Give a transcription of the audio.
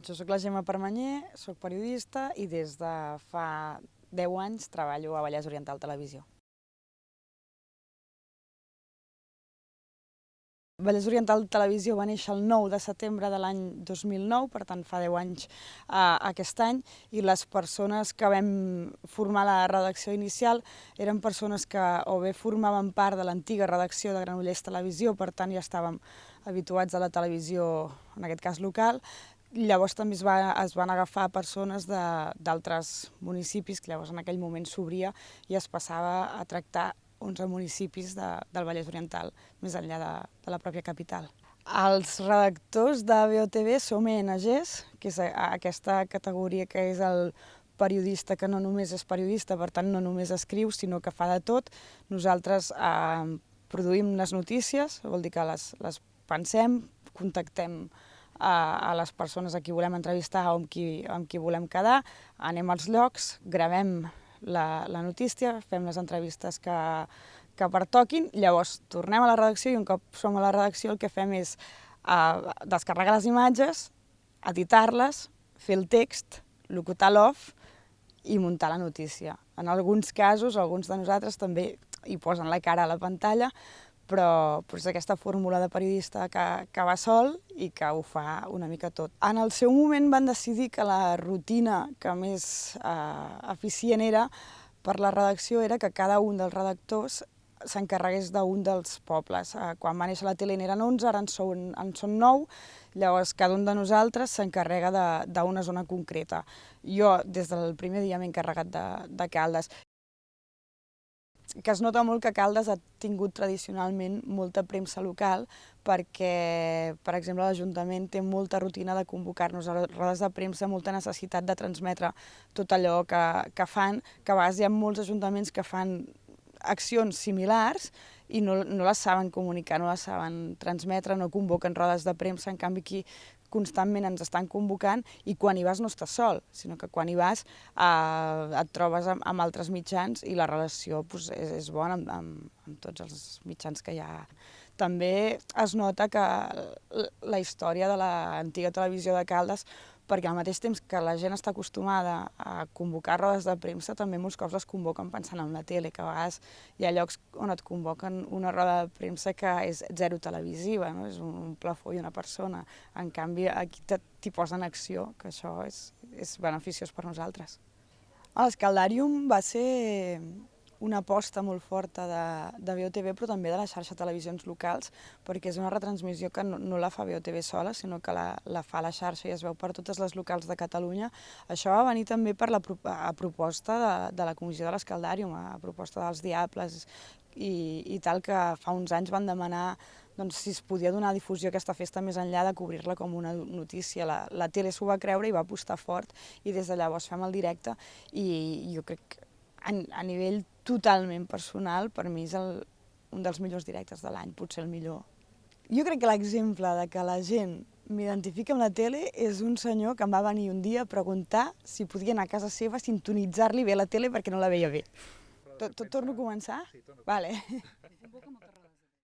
Jo soc la Gemma Permanyer, soc periodista i des de fa 10 anys treballo a Vallès Oriental Televisió. Vallès Oriental Televisió va néixer el 9 de setembre de l'any 2009, per tant fa 10 anys aquest any, i les persones que vam formar la redacció inicial eren persones que o bé formaven part de l'antiga redacció de Granollers Televisió, per tant ja estàvem habituats a la televisió, en aquest cas local. Llavors també es van agafar persones d'altres municipis, que llavors en aquell moment s'obria i es passava a tractar 11 municipis del Vallès Oriental, més enllà de la pròpia capital. Els redactors de VOTV som ENGs, que és aquesta categoria que és el periodista que no només és periodista, per tant no només escriu, sinó que fa de tot. Nosaltres produïm les notícies, vol dir que les pensem, contactem a les persones a qui volem entrevistar o amb qui volem quedar, anem als llocs, gravem la notícia, fem les entrevistes que pertoquin, llavors tornem a la redacció i un cop som a la redacció el que fem és descarregar les imatges, editar-les, fer el text, locutar l'off i muntar la notícia. En alguns casos, alguns de nosaltres també hi posen la cara a la pantalla, però és aquesta fórmula de periodista que va sol i que ho fa una mica tot. En el seu moment van decidir que la rutina que més eficient era per la redacció era que cada un dels redactors s'encarregués d'un dels pobles. Quan va néixer la tele n'eren 11, ara en són 9, llavors cada un de nosaltres s'encarrega d'una zona concreta. Jo des del primer dia m'he encarregat de Caldes, que es nota molt que Caldes ha tingut tradicionalment molta premsa local perquè, per exemple, l'Ajuntament té molta rutina de convocar-nos a rodes de premsa, molta necessitat de transmetre tot allò que fan, que a vegades hi ha molts ajuntaments que fan accions similars i no les saben comunicar, no les saben transmetre, no convoquen rodes de premsa, en canvi aquí constantment ens estan convocant i quan hi vas no estàs sol, sinó que quan hi vas et trobes amb altres mitjans i la relació és bona amb tots els mitjans que hi ha. També es nota que la història de l'antiga televisió de Caldes, perquè al mateix temps que la gent està acostumada a convocar rodes de premsa, també molts cops les convoquen pensant en la tele, que a vegades hi ha llocs on et convoquen una roda de premsa que és zero televisiva, no? És un plafó i una persona. En canvi, aquí t'hi posen acció, que això és beneficiós per nosaltres. L'Escaldàrium va ser una aposta molt forta de VOTV, però també de la xarxa de televisions locals, perquè és una retransmissió que no la fa VOTV sola, sinó que la fa la xarxa i es veu per totes les locals de Catalunya. Això va venir també a proposta de la Comissió de l'Escaldàrium, a proposta dels Diables i tal, que fa uns anys van demanar si es podia donar difusió a aquesta festa més enllà de cobrir-la com una notícia. La tele s'ho va creure i va apostar fort i des de llavors fem el directe i jo crec que a nivell totalment personal per mi és un dels millors directes de l'any, potser el millor. Jo crec que l'exemple de que la gent m'identifica amb la tele és un senyor que em va venir un dia a preguntar si podia anar a casa seva a sintonitzar-li bé la tele perquè no la veia bé. Torno a començar? Sí, torno a començar. Vale.